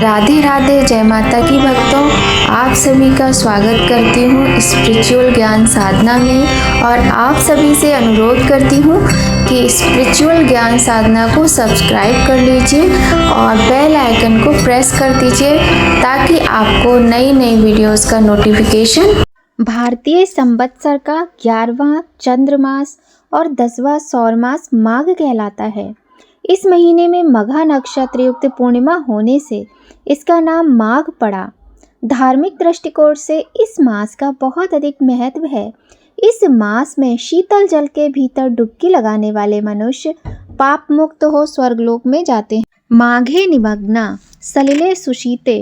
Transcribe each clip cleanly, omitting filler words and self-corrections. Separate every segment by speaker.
Speaker 1: राधे राधे, जय माता की भक्तों। आप सभी का स्वागत करती हूँ स्पिरिचुअल ज्ञान साधना में और आप सभी से अनुरोध करती हूँ कि स्पिरिचुअल ज्ञान साधना को सब्सक्राइब कर लीजिए और बेल आइकन को प्रेस कर दीजिए ताकि आपको नई नई वीडियोस का नोटिफिकेशन।
Speaker 2: भारतीय संवत्सर का 11वां चंद्रमास और 10वां सौर मास माघ कहलाता है। इस महीने में मघा नक्षत्र युक्त पूर्णिमा होने से इसका नाम माघ पड़ा। धार्मिक दृष्टिकोण से इस मास का बहुत अधिक महत्व है। इस मास में शीतल जल के भीतर डुबकी लगाने वाले मनुष्य पाप मुक्त हो स्वर्गलोक में जाते हैं। माघे निमग्ना सलिले सुशीते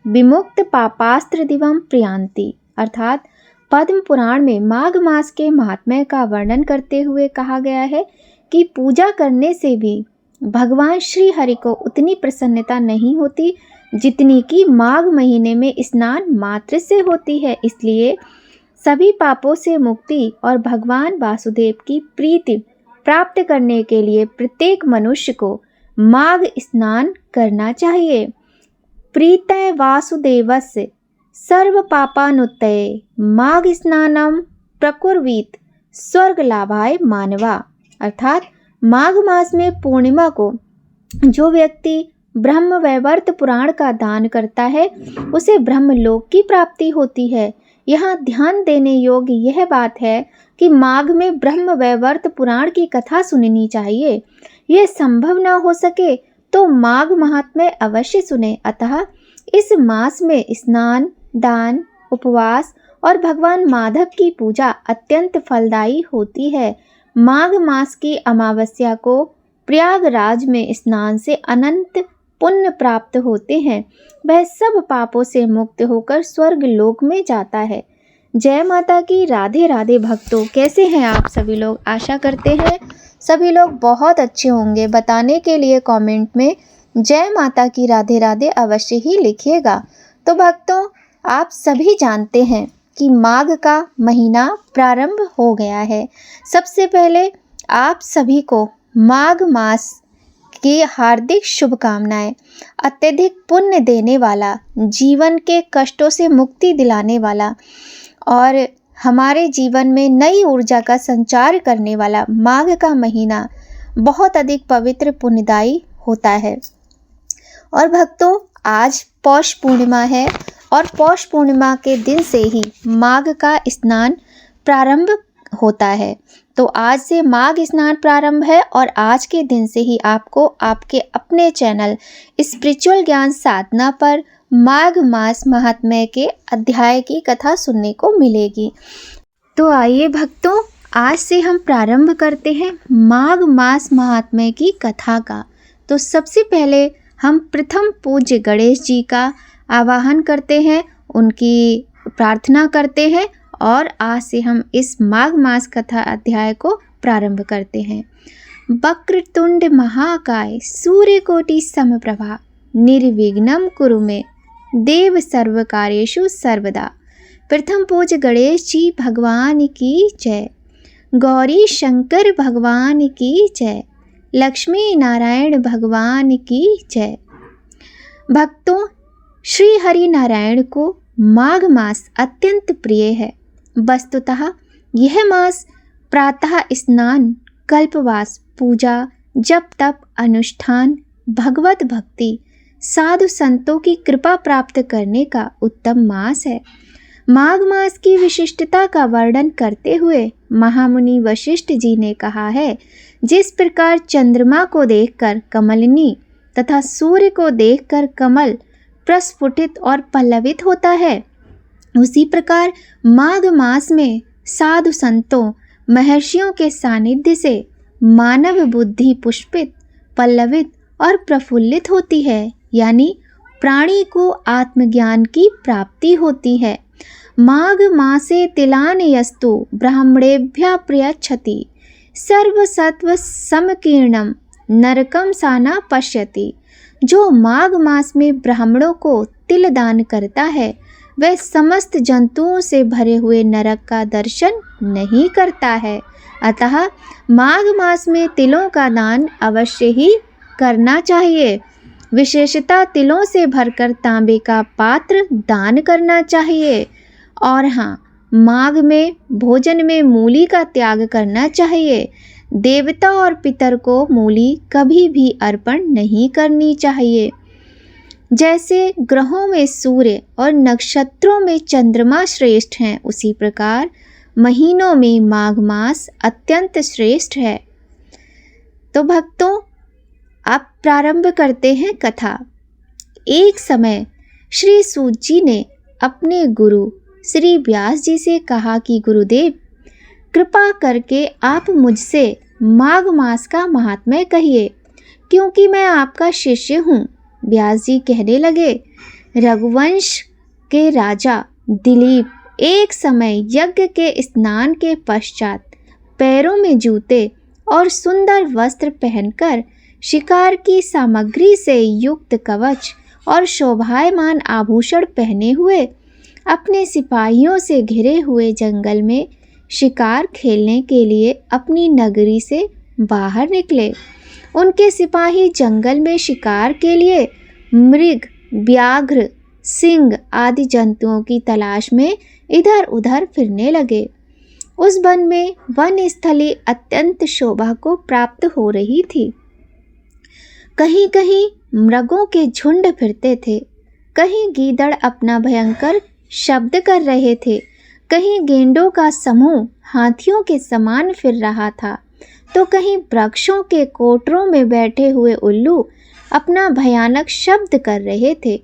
Speaker 2: विमुक्त पापास्त्र दिवम प्रियांति, अर्थात पद्म पुराण में माघ मास के महात्म्य का वर्णन करते हुए कहा गया है कि पूजा करने से भी भगवान श्री हरि को उतनी प्रसन्नता नहीं होती जितनी कि माघ महीने में स्नान मात्र से होती है। इसलिए सभी पापों से मुक्ति और भगवान वासुदेव की प्रीति प्राप्त करने के लिए प्रत्येक मनुष्य को माघ स्नान करना चाहिए। प्रीतय वासुदेवस्य सर्व पापानुत्तये माघ स्नानम प्रकुर्वीत स्वर्ग लाभाय मानवा, अर्थात माघ मास में पूर्णिमा को जो व्यक्ति ब्रह्म वैवर्त पुराण का दान करता है उसे ब्रह्मलोक की प्राप्ति होती है। यहाँ ध्यान देने योग्य यह बात है कि माघ में ब्रह्म वैवर्त पुराण की कथा सुननी चाहिए। यह संभव न हो सके तो माघ महात्म्य अवश्य सुने। अतः इस मास में स्नान, दान, उपवास और भगवान माधव की पूजा अत्यंत फलदायी होती है। माघ मास की अमावस्या को प्रयागराज में स्नान से अनंत पुण्य प्राप्त होते हैं। वह सब पापों से मुक्त होकर स्वर्ग लोक में जाता है। जय माता की। राधे राधे भक्तों, कैसे हैं आप सभी लोग? आशा करते हैं सभी लोग बहुत अच्छे होंगे। बताने के लिए कमेंट में जय माता की राधे राधे अवश्य ही लिखिएगा। तो भक्तों, आप सभी जानते हैं कि माघ का महीना प्रारंभ हो गया है। सबसे पहले आप सभी को माघ मास की हार्दिक शुभकामनाएं। अत्यधिक पुण्य देने वाला, जीवन के कष्टों से मुक्ति दिलाने वाला और हमारे जीवन में नई ऊर्जा का संचार करने वाला माघ का महीना बहुत अधिक पवित्र पुण्यदायी होता है। और भक्तों, आज पौष पूर्णिमा है और पौष पूर्णिमा के दिन से ही माघ का स्नान प्रारंभ होता है। तो आज से माघ स्नान प्रारंभ है और आज के दिन से ही आपको आपके अपने चैनल स्पिरिचुअल ज्ञान साधना पर माघ मास महात्म्य के अध्याय की कथा सुनने को मिलेगी। तो आइए भक्तों, आज से हम प्रारंभ करते हैं माघ मास महात्म्य की कथा का। तो सबसे पहले हम प्रथम पूज्य गणेश जी का आवाहन करते हैं, उनकी प्रार्थना करते हैं और आज से हम इस माघ मास कथा अध्याय को प्रारंभ करते हैं। वक्रतुंड महाकाय सूर्यकोटि समप्रभा निर्विघ्नं कुरु मे देव सर्वकार्येषु सर्वदा। प्रथम पूज्य गणेश जी भगवान की जय। गौरी शंकर भगवान की जय। लक्ष्मी नारायण भगवान की जय। भक्तों, श्री हरि नारायण को माघ मास अत्यंत प्रिय है। वस्तुतः यह मास प्रातः स्नान, कल्पवास, पूजा, जप तप, अनुष्ठान, भगवत भक्ति, साधु संतों की कृपा प्राप्त करने का उत्तम मास है। माघ मास की विशिष्टता का वर्णन करते हुए महामुनि वशिष्ठ जी ने कहा है, जिस प्रकार चंद्रमा को देखकर कमलिनी तथा सूर्य को देखकर कमल प्रस्फुटित और पल्लवित होता है, उसी प्रकार माघ मास में साधु संतों, महर्षियों के सानिध्य से मानव बुद्धि पुष्पित, पल्लवित और प्रफुल्लित होती है, यानी प्राणी को आत्मज्ञान की प्राप्ति होती है। माघ मासे तिलानयस्तु ब्राह्मणेभ्यः प्रयच्छति सर्वसत्व समकीर्णम नरकम साना पश्यति। जो माघ मास में ब्राह्मणों को तिल दान करता है वह समस्त जंतुओं से भरे हुए नरक का दर्शन नहीं करता है। अतः माघ मास में तिलों का दान अवश्य ही करना चाहिए। विशेषतः तिलों से भरकर तांबे का पात्र दान करना चाहिए। और हाँ, माघ में भोजन में मूली का त्याग करना चाहिए। देवता और पितर को मूली कभी भी अर्पण नहीं करनी चाहिए। जैसे ग्रहों में सूर्य और नक्षत्रों में चंद्रमा श्रेष्ठ हैं, उसी प्रकार महीनों में माघ मास अत्यंत श्रेष्ठ है। तो भक्तों, अब प्रारंभ करते हैं कथा। एक समय श्री सूत जी ने अपने गुरु श्री व्यास जी से कहा कि गुरुदेव, कृपा करके आप मुझसे माघ मास का महात्म्य कहिए, क्योंकि मैं आपका शिष्य हूँ। व्यास जी कहने लगे, रघुवंश के राजा दिलीप एक समय यज्ञ के स्नान के पश्चात पैरों में जूते और सुंदर वस्त्र पहनकर शिकार की सामग्री से युक्त कवच और शोभायमान आभूषण पहने हुए अपने सिपाहियों से घिरे हुए जंगल में शिकार खेलने के लिए अपनी नगरी से बाहर निकले। उनके सिपाही जंगल में शिकार के लिए मृग, व्याघ्र, सिंह आदि जंतुओं की तलाश में इधर उधर फिरने लगे। उस वन में वन स्थली अत्यंत शोभा को प्राप्त हो रही थी। कहीं कहीं मृगों के झुंड फिरते थे, कहीं गीदड़ अपना भयंकर शब्द कर रहे थे, कहीं गेंडों का समूह हाथियों के समान फिर रहा था, तो कहीं वृक्षों के कोटरों में बैठे हुए उल्लू अपना भयानक शब्द कर रहे थे,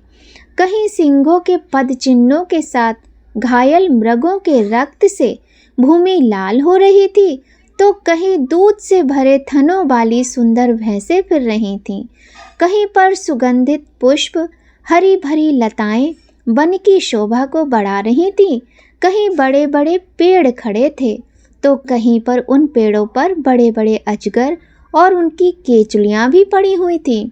Speaker 2: कहीं सिंहों के पद चिन्हों के साथ घायल मृगों के रक्त से भूमि लाल हो रही थी, तो कहीं दूध से भरे थनों वाली सुंदर भैंसें फिर रही थीं। कहीं पर सुगंधित पुष्प, हरी भरी लताएं वन की शोभा को बढ़ा रही थीं। कहीं बड़े बड़े पेड़ खड़े थे, तो कहीं पर उन पेड़ों पर बड़े बड़े अजगर और उनकी केचुलियां भी पड़ी हुई थीं।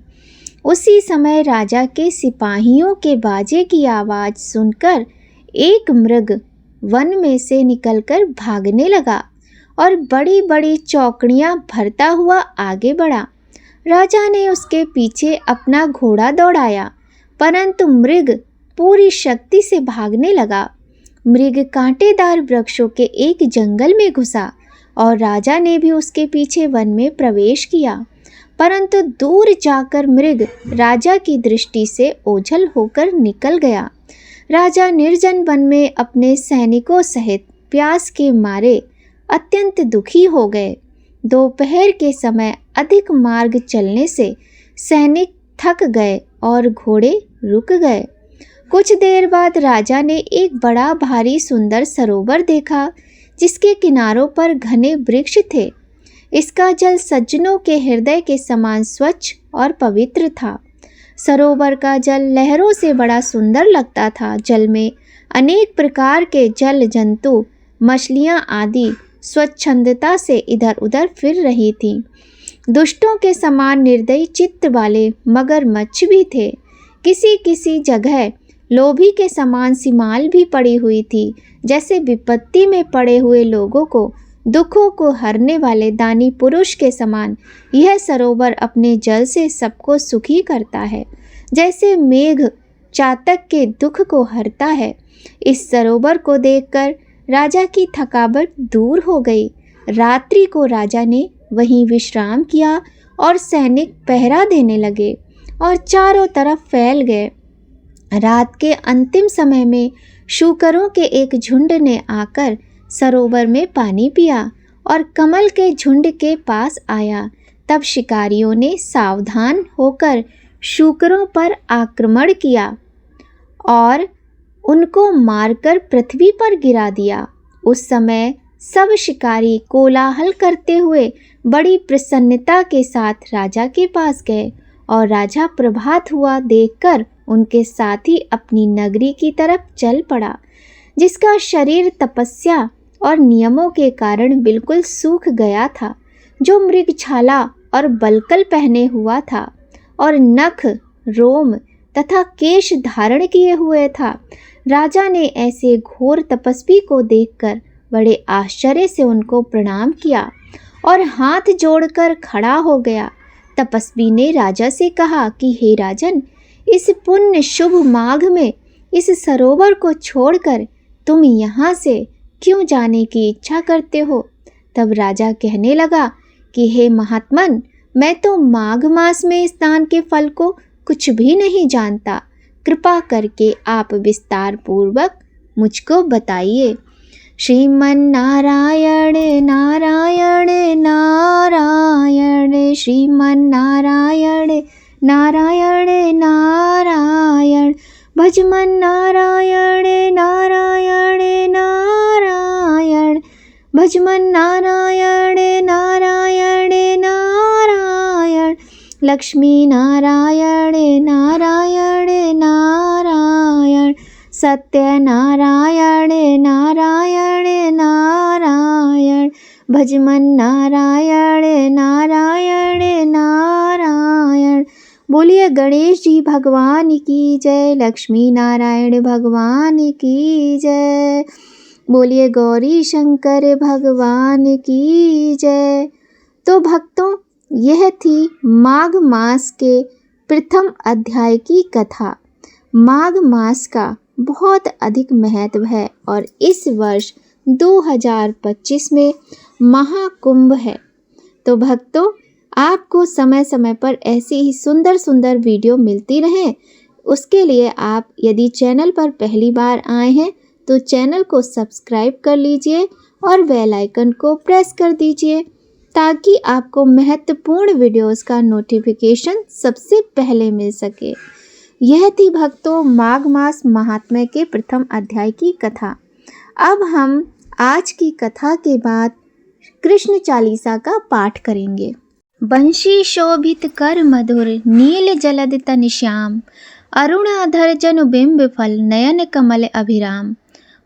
Speaker 2: उसी समय राजा के सिपाहियों के बाजे की आवाज़ सुनकर एक मृग वन में से निकलकर भागने लगा और बड़ी बड़ी चौकड़ियां भरता हुआ आगे बढ़ा। राजा ने उसके पीछे अपना घोड़ा दौड़ाया, परंतु मृग पूरी शक्ति से भागने लगा। मृग कांटेदार वृक्षों के एक जंगल में घुसा और राजा ने भी उसके पीछे वन में प्रवेश किया, परंतु दूर जाकर मृग राजा की दृष्टि से ओझल होकर निकल गया। राजा निर्जन वन में अपने सैनिकों सहित प्यास के मारे अत्यंत दुखी हो गए। दोपहर के समय अधिक मार्ग चलने से सैनिक थक गए और घोड़े रुक गए। कुछ देर बाद राजा ने एक बड़ा भारी सुंदर सरोवर देखा, जिसके किनारों पर घने वृक्ष थे। इसका जल सज्जनों के हृदय के समान स्वच्छ और पवित्र था। सरोवर का जल लहरों से बड़ा सुंदर लगता था। जल में अनेक प्रकार के जल जंतु, मछलियां आदि स्वच्छंदता से इधर उधर फिर रही थीं। दुष्टों के समान निर्दयी चित्त वाले मगरमच्छ भी थे। किसी किसी जगह लोभी के समान सिमाल भी पड़ी हुई थी। जैसे विपत्ति में पड़े हुए लोगों को, दुखों को हरने वाले दानी पुरुष के समान यह सरोवर अपने जल से सबको सुखी करता है। जैसे मेघ चातक के दुख को हरता है। इस सरोवर को देखकर राजा की थकावट दूर हो गई। रात्रि को राजा ने वहीं विश्राम किया और सैनिक पहरा देने लगे और चारों तरफ फैल गए। रात के अंतिम समय में शूकरों के एक झुंड ने आकर सरोवर में पानी पिया और कमल के झुंड के पास आया। तब शिकारियों ने सावधान होकर शूकरों पर आक्रमण किया और उनको मारकर पृथ्वी पर गिरा दिया। उस समय सब शिकारी कोलाहल करते हुए बड़ी प्रसन्नता के साथ राजा के पास गए और राजा प्रभात हुआ देखकर उनके साथ ही अपनी नगरी की तरफ चल पड़ा, जिसका शरीर तपस्या और नियमों के कारण बिल्कुल सूख गया था, जो मृगछाला और बलकल पहने हुआ था और नख, रोम तथा केश धारण किए हुए था। राजा ने ऐसे घोर तपस्वी को देखकर बड़े आश्चर्य से उनको प्रणाम किया और हाथ जोड़कर खड़ा हो गया। तपस्वी ने राजा से कहा कि हे राजन, इस पुण्य शुभ माघ में इस सरोवर को छोड़कर तुम यहाँ से क्यों जाने की इच्छा करते हो? तब राजा कहने लगा कि हे महात्मन, मैं तो माघ मास में स्नान के फल को कुछ भी नहीं जानता। कृपा करके आप विस्तार पूर्वक मुझको बताइए। श्रीमन नारायण नारायण नारायण, श्रीमन नारायण नारायण नारायण, भजमन नारायण नारायण नारायण, भजमन नारायण नारायण नारायण, लक्ष्मी नारायण नारायण नारायण, सत्य नारायण नारायण नारायण, भजमन नारायण नारायण नारायण। बोलिए गणेश जी भगवान की जय, लक्ष्मी नारायण भगवान की जय, बोलिए गौरी शंकर भगवान की जय। तो भक्तों, यह थी माघ मास के प्रथम अध्याय की कथा। माघ मास का बहुत अधिक महत्व है और इस वर्ष 2025 में महाकुंभ है। तो भक्तों, आपको समय समय पर ऐसी ही सुंदर सुंदर वीडियो मिलती रहे, उसके लिए आप यदि चैनल पर पहली बार आए हैं तो चैनल को सब्सक्राइब कर लीजिए और बेल आइकन को प्रेस कर दीजिए ताकि आपको महत्वपूर्ण वीडियोस का नोटिफिकेशन सबसे पहले मिल सके। यह थी भक्तों माघ मास महात्म्य के प्रथम अध्याय की कथा। अब हम आज की कथा के बाद कृष्ण चालीसा का पाठ करेंगे। बंशी शोभित कर मधुर, नील जलद तन श्याम, अरुणाधर जनु बिंब फल, नयन कमल अभिराम,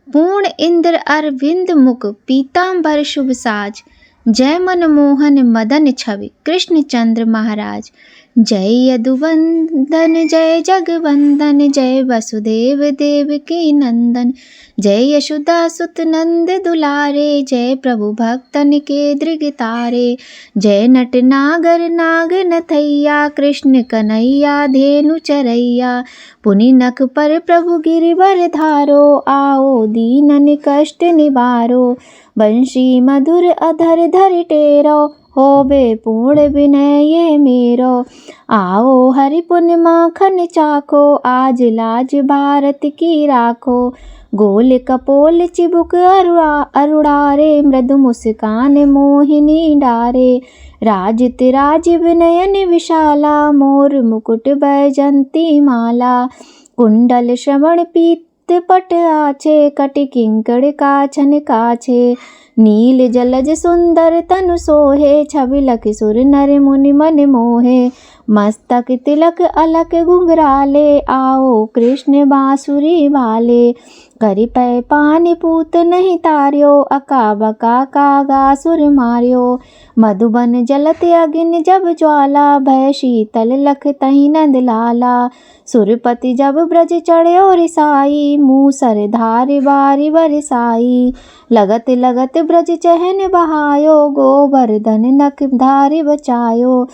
Speaker 2: पूर्ण इंद्र अरविंद मुख, पीतांबर शुभ साज, जय मनमोहन मदन छवि, कृष्ण चंद्र महाराज। जय यदुवंदन जय जगवंदन, जय वसुदेव देवकी नंदन, जय यशोदा सुत नंद दुलारे, जय प्रभु भक्तन के दृग तारे, जय नट नागर नाग नथैया, कृष्ण कन्हैया धेनु चरैया, पुनि नख पर प्रभु गिरिवर धारो, आओ दीनन कष्ट निवारो, बंशी मधुर अधर धर टेरो, होबे पूर्ण विनय ये मेरो, आओ हरि पुण्य माखन चाखो, आज लाज भारत की राखो, गोल कपोल चिबुक अरुड़ारे, मृदु मुस्कान मोहिनी डारे, राजित राजीव नयन विशाला, मोर मुकुट बैजंती माला, कुंडल श्रवण पीत पट आछे, कटि किंकड़ काछन काछे, नील जलज सुंदर तनु सोहे, छवि लख सुर नर मुनि मन मोहे, मस्तक तिलक अलक घुंघराले, आओ कृष्ण बांसुरी वाले, करि पै पानि पूत नहीं तार्यो, अका बका कागा सुर मार्यो, मधुबन जलत अग्नि जब ज्वाला, भय शीतल लख तहि नंद लाला, सुरपति जब ब्रज चढ़्यो रिसाई, मूसर धारि बारि बरसाई, लगत लगत ब्रज चहन बहायो, गोवर्धन नख धारि बचायो,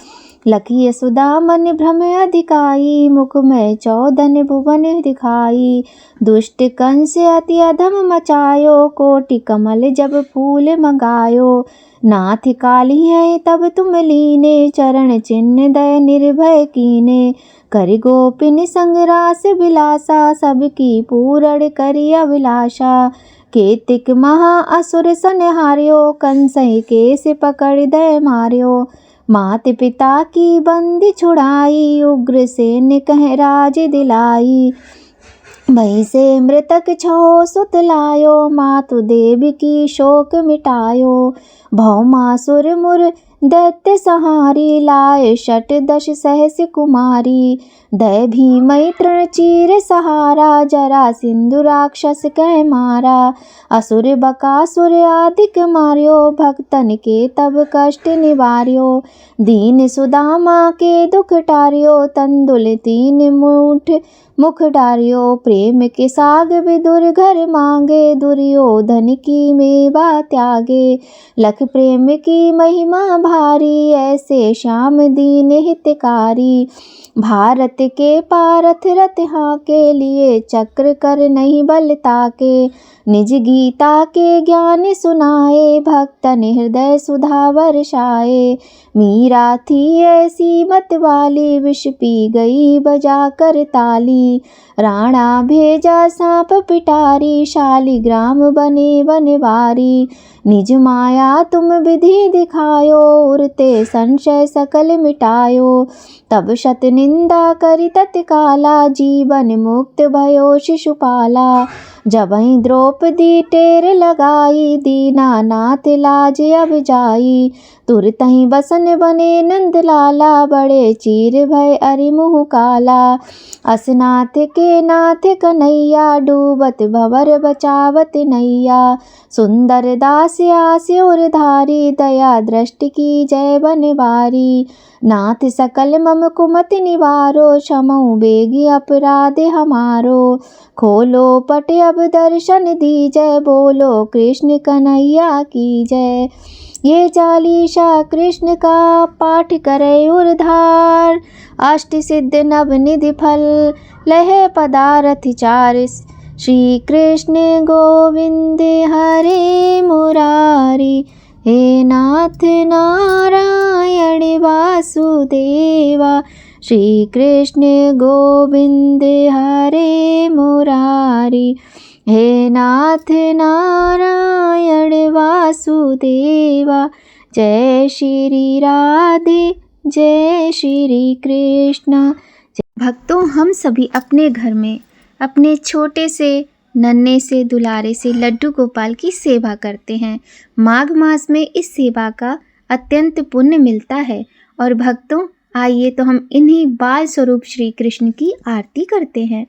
Speaker 2: लखी यशोदा मन भ्रम अधिकाई, मुख में 14 भुवन दिखाई, दुष्ट कंस अति अधम मचायो, कोटि कमल जब फूल मंगायो, नाथ काली है तब तुम लीने, चरण चिन्ह दय निर्भय कीने, करि गोपिन संग रास बिलासा, सबकी पूरण करि अभिलाषा, केतिक महा असुर संहार्यो, कंसहि केस पकड़ दय मार्यो, मात पिता की बंदी छुड़ाई, उग्रसेन कह राज दिलाई, वहीं से मृतक छो सुत लायो, मातु देव की शोक मिटायो, भौमासुर मुर दैत्य सहारी, लाए 68 सहस कुमारी, दय भीमई तृण चीर सहारा, जरा सिंधु राक्षस कै मारा। असुर बकासुर आदिक मार्यो, भक्तन के तब कष्ट निवार्यो। दीन सुदामा के दुख टार्यो, तंदुल 3 मुठ मुख डार्यो। प्रेम के साग विदुर घर मांगे, दुर्योधन की मेवा त्यागे। लख प्रेम की महिमा भारी, ऐसे श्याम दीन हितकारी। भारत के पारथ रथ हाके, लिए चक्र कर नहीं बल ताके। निज गीता के ज्ञान सुनाए, भक्तन हृदय सुधा वर्षाए। मीरा थी ऐसी मत वाली, विष पी गई बजा कर ताली। राणा भेजा सांप पिटारी, शालिग्राम बने बनवारी। निज माया तुम विधि दिखायो, उरते संशय सकल मिटायो। तब शत निंदा करि तत्काला, जीवन मुक्त भयो शिशुपाला। जबहि द्रौपदी टेर लगाई, दीनानाथ लाज अब जाई। तुरतहि बसन बने नंद लाला, बड़े चीर भय अरि मुँह काला। असनाथ के नाथ कन्हैया, डूबत भंवर बचावत नैया। सुंदर दास आस और धारी, दया दृष्टि की जय बनवारी। नाथ सकल मम कुमति निवारो, क्षमऊ बेगी अपराध हमारो। खोलो पट अब दर्शन दीजय, बोलो कृष्ण कन्हैया की जय। ये चालीसा कृष्ण का पाठ करे उरधार, अष्ट सिद्ध नव निधि फल लहे पदारथ चार। श्री कृष्ण गोविंद हरे मुरारी, हे नाथ नारायण वासुदेवा। श्री कृष्ण गोविंद हरे मुरारी, हे नाथ नारायण वासुदेवा। जय श्री राधे, जय श्री कृष्ण। भक्तों, हम सभी अपने घर में अपने छोटे से नन्हे से दुलारे से लड्डू गोपाल की सेवा करते हैं। माघ मास में इस सेवा का अत्यंत पुण्य मिलता है। और भक्तों, आइए तो हम इन्हीं बाल स्वरूप श्री कृष्ण की आरती करते हैं।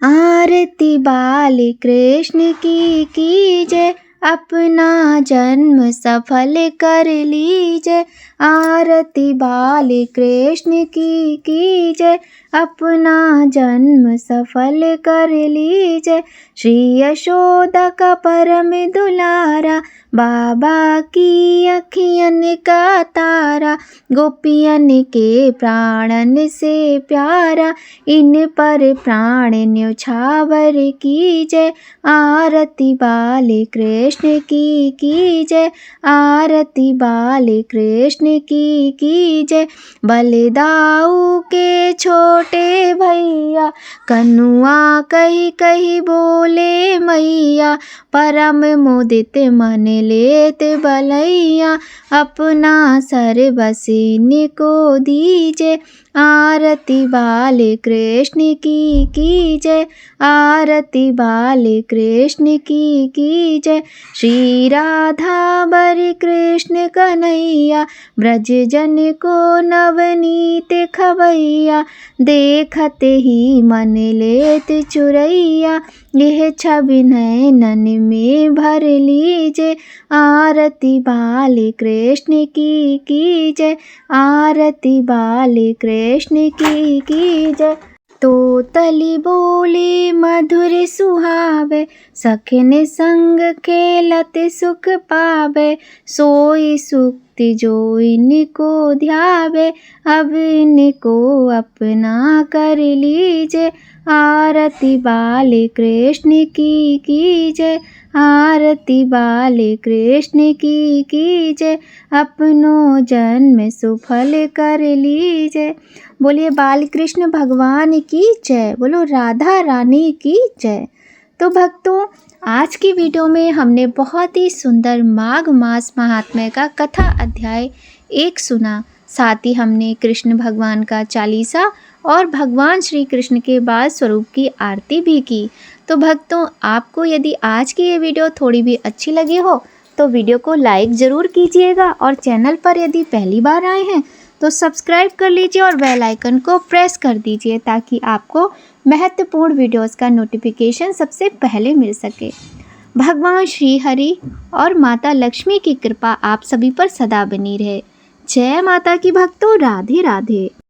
Speaker 2: आरती बाल कृष्ण की कीजय, अपना जन्म सफल कर लीजय। आरती बाल कृष्ण की कीजय, अपना जन्म सफल कर लीजय। श्री यशोदा का परम दुलारा, बाबा की अखियन का तारा। गोपियन के प्राणन से प्यारा, इन पर प्राण न्योछावर कीजय। आरती बाल कृष्ण की कीजय, आरती बाल कृष्ण की कीजय। बलदाऊ के छोटे भैया, कनुआ कही कही बोले मैया। परम मुदित मन लेत बलैया, अपना सर्वसिन को दीजय। आरती बाल कृष्ण की कीजय, आरती बाल कृष्ण की कीजय। श्री राधा बरि कृष्ण कन्हैया, ब्रज जन को नवनीत खवैया। देखत ही मन लेत चुरैया, यह छवि नैनन में भर लीजय। आरती बाल कृष्ण की कीजय, आरती बाल कृष्ण की कीजय। तो तली बोले मधुर सुहावे, सखन संग खेलत सुख पावे। सोई सुक्ति जो इनको ध्यावे, अब इनको अपना कर लीजय। आरती बाल कृष्ण की कीजय, आरती बाल कृष्ण की कीजय। अपनो जन्म सुफल कर लीजय। बोलिए बाल कृष्ण भगवान की जय, बोलो राधा रानी की जय। तो भक्तों, आज की वीडियो में हमने बहुत ही सुंदर माघ मास महात्म्य का कथा अध्याय 1 सुना। साथ ही हमने कृष्ण भगवान का चालीसा और भगवान श्री कृष्ण के बाल स्वरूप की आरती भी की। तो भक्तों, आपको यदि आज की ये वीडियो थोड़ी भी अच्छी लगी हो तो वीडियो को लाइक ज़रूर कीजिएगा, और चैनल पर यदि पहली बार आए हैं तो सब्सक्राइब कर लीजिए और बेल आइकन को प्रेस कर दीजिए ताकि आपको महत्वपूर्ण वीडियोस का नोटिफिकेशन सबसे पहले मिल सके। भगवान श्री हरि और माता लक्ष्मी की कृपा आप सभी पर सदा बनी रहे। जय माता की भक्तों, राधे राधे।